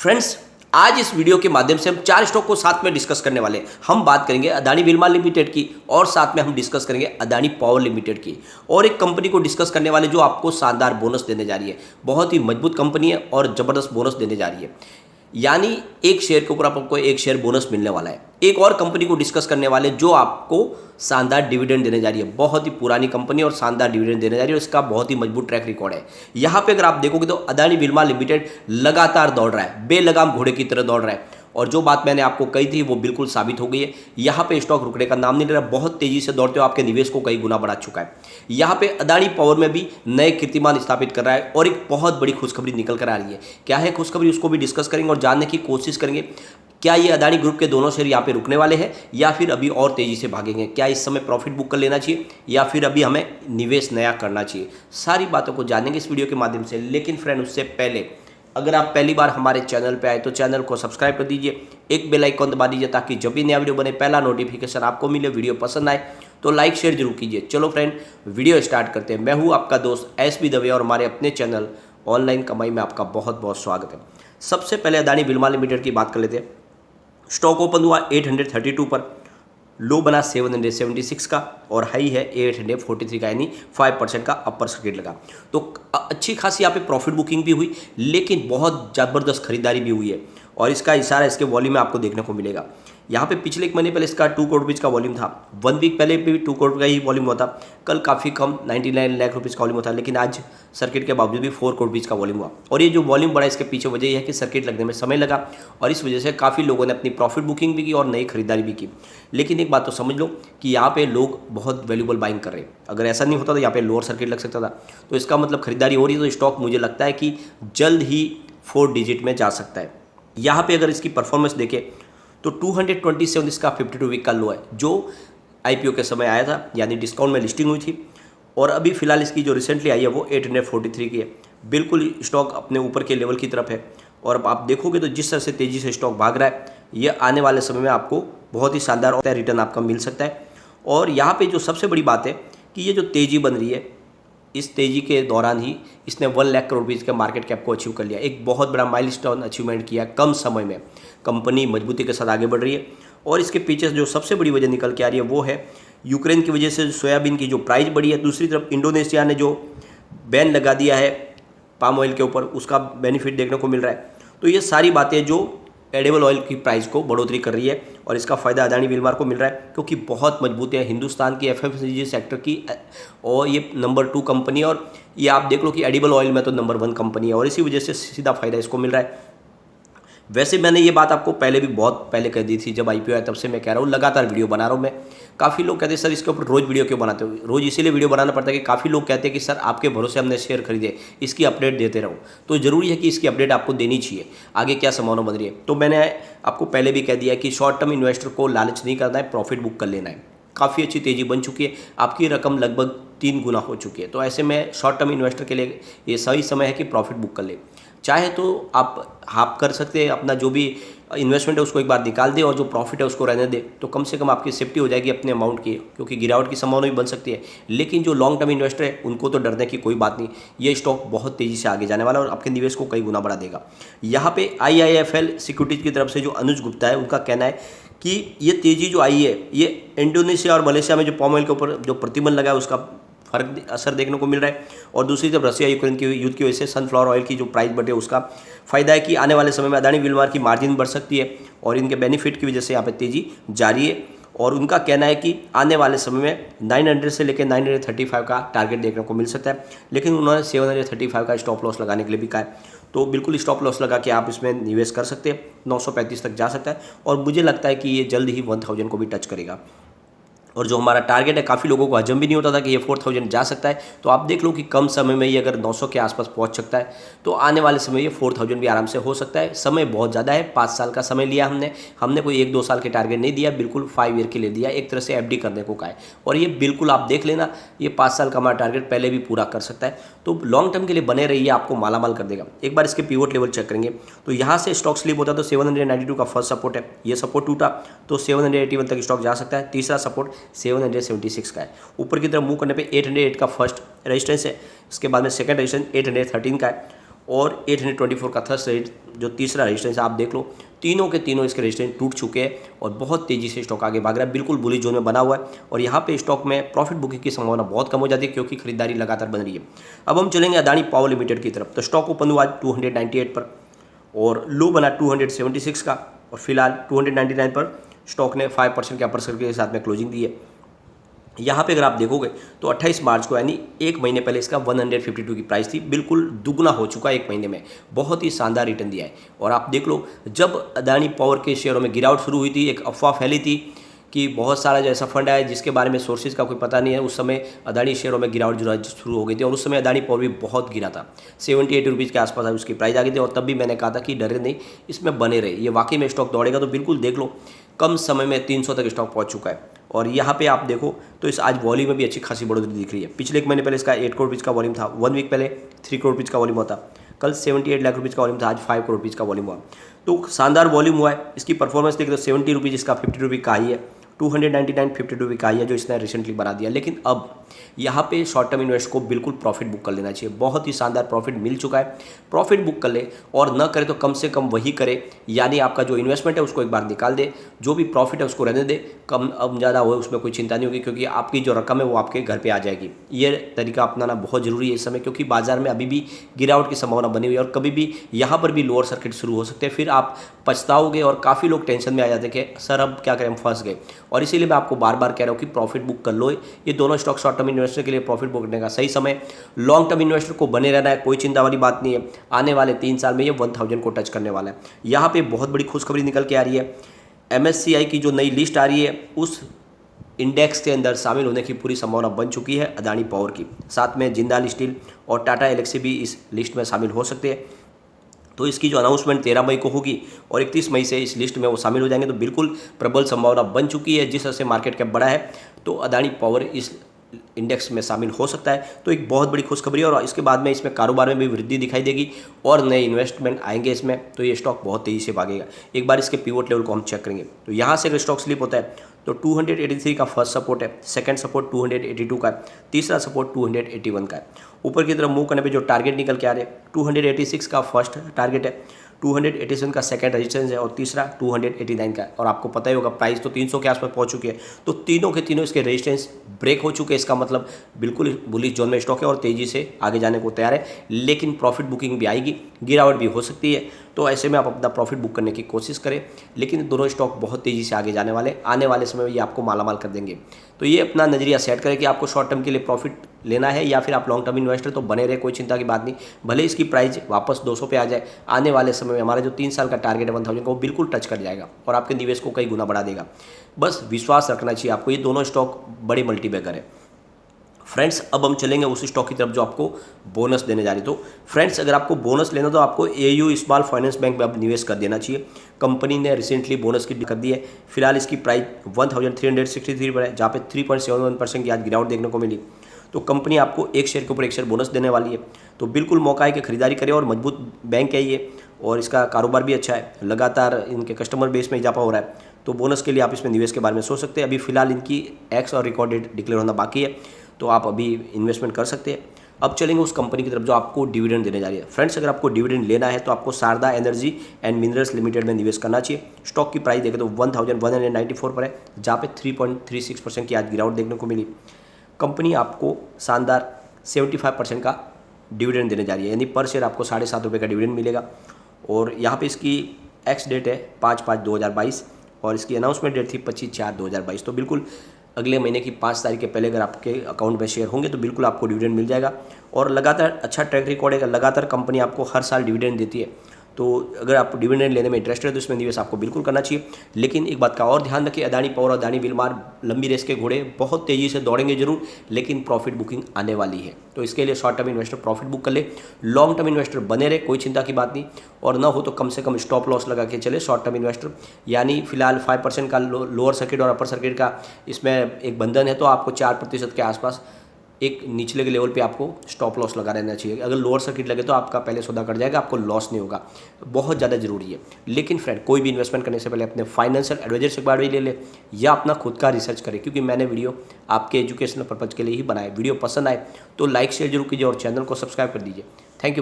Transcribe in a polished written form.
Friends, आज इस video के माध्यम से हम 4 स्टॉक को साथ में डिस्कस करने वाले हैं। हम बात करेंगे अदानी विल्मा लिमिटेड की और साथ में हम डिस्कस करेंगे अदानी पावर लिमिटेड की और एक कंपनी को डिस्कस करने वाले जो आपको शानदार बोनस देने जा रही है। बहुत ही मजबूत कंपनी है और ज़बरदस्त बोनस देने जा रही है, यानी एक शेयर के ऊपर आपको एक शेयर बोनस मिलने वाला है। एक और कंपनी को डिस्कस करने वाले जो आपको शानदार डिविडेंड देने जा रही है। बहुत ही पुरानी कंपनी और शानदार डिविडेंड देने जा रही है और इसका बहुत ही मजबूत ट्रैक रिकॉर्ड है। यहाँ पे अगर आप देखोगे तो अदानी विल्मा लिमिटेड लगातार दौड़ रहा है, बेलगाम घोड़े की तरह दौड़ रहा है और जो बात मैंने आपको कही थी वो बिल्कुल साबित हो गई है। यहाँ पे स्टॉक रुकने का नाम नहीं ले रहा, बहुत तेजी से दौड़ते हुए आपके निवेश को कई गुना बढ़ा चुका है। यहाँ पे अदानी पावर में भी नए कीर्तिमान स्थापित कर रहा है और एक बहुत बड़ी खुशखबरी निकल कर आ रही है। क्या है खुशखबरी, उसको भी डिस्कस करेंगे और जानने की कोशिश करेंगे। क्या ये अदानी ग्रुप के दोनों शेयर यहाँ पे रुकने वाले हैं या फिर अभी और तेजी से भागेंगे? क्या इस समय प्रॉफिट बुक कर लेना चाहिए या फिर अभी हमें निवेश नया करना चाहिए? सारी बातों को जानेंगे इस वीडियो के माध्यम से। लेकिन फ्रेंड, उससे पहले अगर आप पहली बार हमारे चैनल पे आए तो चैनल को सब्सक्राइब कर दीजिए, एक बेल आइकन दबा दीजिए ताकि जब भी नया वीडियो बने पहला नोटिफिकेशन आपको मिले। वीडियो पसंद आए तो लाइक शेयर जरूर कीजिए। चलो फ्रेंड, वीडियो स्टार्ट करते हैं। मैं हूँ आपका दोस्त एसबी दवे और हमारे अपने चैनल ऑनलाइन कमाई में आपका बहुत बहुत स्वागत है। सबसे पहले अदानी विल्मा लिमिटेड की बात कर लेते हैं। स्टॉक ओपन हुआ 832 पर, लो बना 776 का और हाई है 843 का, यानी 5% का अपर सर्किट लगा। तो अच्छी खासी यहाँ पे प्रॉफिट बुकिंग भी हुई, लेकिन बहुत ज़बरदस्त खरीदारी भी हुई है और इसका इशारा इसके वॉल्यूम में आपको देखने को मिलेगा। यहाँ पे पिछले एक महीने पहले इसका 2 करोड़ रुपीज़ का वॉल्यूम था, 1 वीक पहले भी 2 करोड़ का ही वॉल्यूम हुआ था। कल काफ़ी कम 99 लाख रुपीज़ का वॉल्यूम था, लेकिन आज सर्किट के बावजूद भी 4 करोड़ रुपीज़ का वॉल्यूम हुआ। और ये जो वॉल्यूम बढ़ा इसके पीछे वजह यह है कि सर्किट लगने में समय लगा और इस वजह से काफ़ी लोगों ने अपनी प्रॉफिट बुकिंग भी की और नई खरीदारी भी की। लेकिन एक बात तो समझ लो कि यहाँ पे लोग बहुत वैल्यूबल बाइंग कर रहे हैं। अगर ऐसा नहीं होता तो यहाँ पे लोअर सर्किट लग सकता था, तो इसका मतलब खरीदारी हो रही है। तो स्टॉक मुझे लगता है कि जल्द ही 4 डिजिट में जा सकता है। यहाँ पे अगर इसकी परफॉर्मेंस देखें तो 227 इसका 52 वीक का लो है, जो आईपीओ के समय आया था, यानी डिस्काउंट में लिस्टिंग हुई थी। और अभी फिलहाल इसकी जो रिसेंटली आई है वो 843 की है। बिल्कुल स्टॉक अपने ऊपर के लेवल की तरफ है और अब आप देखोगे तो जिस तरह से तेज़ी से स्टॉक भाग रहा है, ये आने वाले समय में आपको बहुत ही शानदार रिटर्न आपका मिल सकता है। और यहाँ पे जो सबसे बड़ी बात है कि ये जो तेज़ी बन रही है, इस तेज़ी के दौरान ही इसने 1 लाख करोड़ रुपीज़ के मार्केट कैप को अचीव कर लिया। एक बहुत बड़ा माइलस्टोन अचीवमेंट किया कम समय में। कंपनी मजबूती के साथ आगे बढ़ रही है और इसके पीछे जो सबसे बड़ी वजह निकल के आ रही है वो है यूक्रेन की वजह से सोयाबीन की जो प्राइस बढ़ी है। दूसरी तरफ इंडोनेशिया ने जो बैन लगा दिया है पाम ऑयल के ऊपर, उसका बेनिफिट देखने को मिल रहा है। तो ये सारी बातें जो एडिबल ऑयल की प्राइस को बढ़ोतरी कर रही है और इसका फ़ायदा अदानी विल्मा को मिल रहा है, क्योंकि बहुत मजबूत है हिंदुस्तान की एफएमसीजी सेक्टर की और ये नंबर 2 कंपनी है। और ये आप देख लो कि एडिबल ऑयल में तो नंबर 1 कंपनी है और इसी वजह से सीधा फ़ायदा इसको मिल रहा है। वैसे मैंने ये बात आपको पहले भी बहुत पहले कह दी थी, जब आईपीओ आया तब से मैं कह रहा हूँ, लगातार वीडियो बना रहा हूँ मैं। काफ़ी लोग कहते हैं सर इसके ऊपर रोज़ वीडियो क्यों बनाते हो? रोज़ इसीलिए वीडियो बनाना पड़ता है कि काफ़ी लोग कहते हैं कि सर आपके भरोसे हमने शेयर खरीदे, इसकी अपडेट देते रहो। तो ज़रूरी है कि इसकी अपडेट आपको देनी चाहिए, आगे क्या संभावना बन रही है। तो मैंने आपको पहले भी कह दिया कि शॉर्ट टर्म इन्वेस्टर को लालच नहीं करना है, प्रॉफिट बुक कर लेना है। काफ़ी अच्छी तेज़ी बन चुकी है, आपकी रकम लगभग 3 गुना हो चुकी है। तो ऐसे में शॉर्ट टर्म इन्वेस्टर के लिए ये सही समय है कि प्रॉफिट बुक कर ले। चाहे तो आप हाफ कर सकते हैं, अपना जो भी इन्वेस्टमेंट है उसको एक बार निकाल दे और जो प्रॉफिट है उसको रहने दे, तो कम से कम आपकी सेफ्टी हो जाएगी अपने अमाउंट की, क्योंकि गिरावट की संभावना भी बन सकती है। लेकिन जो लॉन्ग टर्म इन्वेस्टर है उनको तो डरने की कोई बात नहीं, ये स्टॉक बहुत तेज़ी से आगे जाने वाला है और आपके निवेश को कई गुना बढ़ा देगा। यहाँ पे IIFL सिक्योरिटीज़ की तरफ से जो अनुज गुप्ता है, उनका कहना है कि ये तेज़ी जो आई है ये इंडोनेशिया और मलेशिया में जो पाम ऑयल के ऊपर जो प्रतिबंध लगा है उसका फर्क असर देखने को मिल रहा है और दूसरी तरफ रशिया यूक्रेन की युद्ध की वजह से सनफ्लावर ऑयल की जो प्राइस बढ़े उसका फ़ायदा है कि आने वाले समय में अदानी विल्मा की मार्जिन बढ़ सकती है और इनके बेनिफिट की वजह से यहाँ पे तेज़ी जारी है। और उनका कहना है कि आने वाले समय में 900 से लेकर 935 का टारगेट देखने को मिल सकता है, लेकिन उन्होंने 735 का स्टॉप लॉस लगाने के लिए भी कहा है। तो बिल्कुल स्टॉप लॉस लगा के आप इसमें निवेश कर सकते हैं। 935 तक जा सकता है और मुझे लगता है कि ये जल्द ही 1000 को भी टच करेगा। और जो हमारा टारगेट है, काफ़ी लोगों को हजम भी नहीं होता था कि ये 4000 जा सकता है। तो आप देख लो कि कम समय में ये अगर 900 के आसपास पहुंच सकता है तो आने वाले समय ये 4000 भी आराम से हो सकता है। समय बहुत ज़्यादा है, 5 साल का समय लिया हमने कोई 1-2 साल के टारगेट नहीं दिया, बिल्कुल 5 ईयर के लिए दिया, एक तरह से FD करने को कहा है। और ये बिल्कुल आप देख लेना, ये 5 साल का हमारा टारगेट पहले भी पूरा कर सकता है। तो लॉन्ग टर्म के लिए बने रहिए, आपको मालामाल कर देगा। एक बार इसके पिवट लेवल चेक करेंगे तो यहाँ से स्टॉक स्लिप होता है तो 792 का फर्स्ट सपोर्ट है, ये सपोर्ट टूटा तो 781 तक स्टॉक जा सकता है। तीसरा सपोर्ट 776 का है। ऊपर की तरफ मूव करने पे 808 का फर्स्ट रेजिस्टेंस है, इसके बाद में सेकंड रेजिस्टेंस 813 का है और 824 का थर्ड जो तीसरा रेजिस्टेंस आप देख लो, तीनों के तीनों इसके रेजिस्टेंस टूट चुके हैं और बहुत तेज़ी से स्टॉक आगे भाग रहा है, बिल्कुल बुलिश जोन में बना हुआ है। और यहाँ पे स्टॉक में प्रॉफिट बुकिंग की संभावना बहुत कम हो जाती है क्योंकि खरीदारी लगातार बन रही है। अब हम चलेंगे अदानी पावर लिमिटेड की तरफ। तो स्टॉक ओपन हुआ आज 298 पर और लो बना 276 का और फिलहाल 299 पर स्टॉक ने 5% के अपर सर्किट के साथ में क्लोजिंग दी है। यहाँ पे अगर आप देखोगे तो 28 मार्च को यानी एक महीने पहले इसका 152 की प्राइस थी, बिल्कुल दुगना हो चुका है एक महीने में, बहुत ही शानदार रिटर्न दिया है। और आप देख लो, जब अदानी पावर के शेयरों में गिरावट शुरू हुई थी, एक अफवाह फैली थी कि बहुत सारा जो ऐसा फंड आया जिसके बारे में सोर्सेज का कोई पता नहीं है, उस समय अदानी शेयरों में गिरावट जो शुरू हो गई थी और उस समय अदानी पावर भी बहुत गिरा था, 78 रुपीज़ के आसपास उसकी प्राइस आ गई थी। और तब भी मैंने कहा था कि डरे नहीं, इसमें बने रहे, ये वाकई में स्टॉक दौड़ेगा। तो बिल्कुल देख लो, कम समय में 300 तक स्टॉक पहुंच चुका है। और यहाँ पे आप देखो तो इस आज वॉल्यूम में भी अच्छी खासी बढ़ोतरी दिख रही है। पिछले एक महीने पहले इसका 8 करोड़ रुपीज़ का वॉल्यूम था, 1 वीक पहले 3 करोड़ रुपीज़ का वॉल्यूम होता, कल 78 लाख रुपीज़ का वॉल्यूम था, आज 5 करोड़ रुपीज़ का वॉल्यूम हुआ। तो शानदार वॉल्यूम हुआ है। इसकी परफॉर्मेंस देखें तो 70 रुपीज़ इसका 50 रुपये का ही है, 299 52 रुपये का ही है जो इसने रिसेंटली बना दिया। लेकिन अब यहाँ पे शॉर्ट टर्म इन्वेस्ट को बिल्कुल प्रॉफिट बुक कर लेना चाहिए, बहुत ही शानदार प्रॉफिट मिल चुका है। प्रॉफिट बुक कर ले और न करे तो कम से कम वही करे, यानी आपका जो इन्वेस्टमेंट है उसको एक बार निकाल दे, जो भी प्रॉफिट है उसको रहने दे, कम अब ज़्यादा हो उसमें कोई चिंता नहीं होगी क्योंकि आपकी जो रकम है वो आपके घर पे आ जाएगी। ये तरीका अपनाना बहुत ज़रूरी है इस समय, क्योंकि बाजार में अभी भी गिरावट की संभावना बनी हुई है और कभी भी यहाँ पर भी लोअर सर्किट शुरू हो सकते हैं। फिर आप पछताओगे और काफ़ी लोग टेंशन में आ जाते हैं कि सर अब क्या करें, हम फंस गए। और इसीलिए मैं आपको बार बार कह रहा हूँ कि प्रॉफिट बुक कर लो। ये दोनों स्टॉक शॉर्ट टर्म इन्वेस्टर के लिए प्रॉफिट बुक करने का सही समय, लॉन्ग टर्म इन्वेस्टर को बने रहना है, कोई चिंता वाली बात नहीं है। आने वाले 3 साल में ये 1000 को टच करने वाला है। यहाँ पे बहुत बड़ी खुशखबरी निकल के आ रही है, MSCI की जो नई लिस्ट आ रही है उस इंडेक्स के अंदर शामिल होने की पूरी संभावना बन चुकी है अदानी पावर की। साथ में जिंदाल स्टील और टाटा एलेक्सी भी इस लिस्ट में शामिल हो सकते हैं। तो इसकी जो अनाउंसमेंट 13 मई को होगी और 31 मई से इस लिस्ट में वो शामिल हो जाएंगे। तो बिल्कुल प्रबल संभावना बन चुकी है, जिस तरह से मार्केट कैप बढ़ा है तो अदानी पावर इस इंडेक्स में शामिल हो सकता है। तो एक बहुत बड़ी खुशखबरी है और इसके बाद में इसमें कारोबार में भी वृद्धि दिखाई देगी और नए इन्वेस्टमेंट आएंगे इसमें, तो ये स्टॉक बहुत तेज़ी से भागेगा। एक बार इसके पिवट लेवल को हम चेक करेंगे तो यहाँ से अगर स्टॉक स्लिप होता है तो 283 का फर्स्ट सपोर्ट है, सेकंड सपोर्ट 282 का है, तीसरा सपोर्ट 281 का है। ऊपर की तरफ मूव करने पे जो टारगेट निकल के आ रहे हैं 286 का फर्स्ट टारगेट है, 287 का सेकंड रेजिस्टेंस है और तीसरा 289 का है। और आपको पता ही होगा प्राइस तो 300 के आसपास पहुंच चुकी है, तो तीनों के तीनों इसके रेजिस्टेंस ब्रेक हो चुके हैं। इसका मतलब बिल्कुल बुलिश जोन में स्टॉक है और तेज़ी से आगे जाने को तैयार है। लेकिन प्रॉफिट बुकिंग भी आएगी, गिरावट भी हो सकती है, तो ऐसे में आप अपना प्रॉफिट बुक करने की कोशिश करें। लेकिन दोनों स्टॉक बहुत तेज़ी से आगे जाने वाले, आने वाले समय में ये आपको मालामाल कर देंगे। तो ये अपना नज़रिया सेट करें कि आपको शॉर्ट टर्म के लिए प्रॉफिट लेना है या फिर आप लॉन्ग टर्म इन्वेस्टर, तो बने रहे, कोई चिंता की बात नहीं। भले इसकी प्राइस वापस 200 पे आ जाए, आने वाले समय में हमारा जो 3 साल का टारगेट है 1000 का वो बिल्कुल टच कर जाएगा और आपके निवेश को कई गुना बढ़ा देगा। बस विश्वास रखना चाहिए आपको, ये दोनों स्टॉक बड़े मल्टीबैगर है। फ्रेंड्स अब हम चलेंगे उस स्टॉक की तरफ जो आपको बोनस देने जा रही। तो फ्रेंड्स अगर आपको बोनस लेना तो आपको AU स्मॉल फाइनेंस बैंक में अब निवेश कर देना चाहिए। कंपनी ने रिसेंटली बोनस की कर दी है, फिलहाल इसकी प्राइस 1363 पर है, जहाँ पे 3.71% की आज गिरावट देखने को मिली। तो कंपनी आपको एक शेयर के ऊपर एक शेयर बोनस देने वाली है, तो बिल्कुल मौका है कि खरीदारी करें। और मजबूत बैंक है ये और इसका कारोबार भी अच्छा है, लगातार इनके कस्टमर बेस में इजाफा हो रहा है। तो बोनस के लिए आप इसमें निवेश के बारे में सोच सकते हैं। अभी फिलहाल इनकी एक्स और रिकॉर्ड डेट डिक्लेयर होना बाकी है, तो आप अभी इन्वेस्टमेंट कर सकते हैं। अब चलेंगे उस कंपनी की तरफ जो आपको डिविडेंड देने जा रही है। फ्रेंड्स अगर आपको डिविडेंड लेना है तो आपको Sharda energy and minerals limited में निवेश करना चाहिए। स्टॉक की प्राइस देखें तो 1194 पर है, जहाँ पे 3.36% की आज गिरावट देखने को मिली। कंपनी आपको शानदार 75% का डिविडेंड देने जा रही है, यानी पर शेयर आपको 7.5 रुपये का डिविडेंड मिलेगा। और यहाँ पे इसकी एक्स डेट है 5/5/2022 और इसकी अनाउंसमेंट डेट थी 25/4/2022। तो बिल्कुल अगले महीने की 5 तारीख के पहले अगर आपके अकाउंट में शेयर होंगे तो बिल्कुल आपको डिविडेंड मिल जाएगा। और लगातार अच्छा ट्रैक रिकॉर्ड है, लगातार कंपनी आपको हर साल डिविडेंड देती है। तो अगर आप डिविडेंड लेने में इंटरेस्टेड है तो इसमें निवेश आपको बिल्कुल करना चाहिए। लेकिन एक बात का और ध्यान रखिए, अदानी पावर और अदानी विलमार लंबी रेस के घोड़े, बहुत तेज़ी से दौड़ेंगे जरूर, लेकिन प्रॉफिट बुकिंग आने वाली है। तो इसके लिए short term investor profit book कर ले, लॉन्ग टर्म इन्वेस्टर बने रहे, कोई चिंता की बात नहीं। और ना हो तो कम से कम स्टॉप लॉस लगा के चले शॉर्ट टर्म इन्वेस्टर, यानी फिलहाल 5% का लोअर सर्किट और अपर सर्किट का इसमें एक बंधन है, तो आपको 4% के आसपास एक निचले के लेवल पे आपको स्टॉप लॉस लगा रहना चाहिए। अगर लोअर सर्किट लगे तो आपका पहले सौदा कट जाएगा, आपको लॉस नहीं होगा, बहुत ज़्यादा जरूरी है। लेकिन फ्रेंड कोई भी इन्वेस्टमेंट करने से पहले अपने फाइनेंशियल एडवाइजर से एक बार भी ले ले या अपना खुद का रिसर्च करें, क्योंकि मैंने वीडियो आपके एजुकेशनल पर्पज़ के लिए ही बनाया। वीडियो पसंद आए तो लाइक शेयर जरूर कीजिए और चैनल को सब्सक्राइब कर दीजिए। Thank you.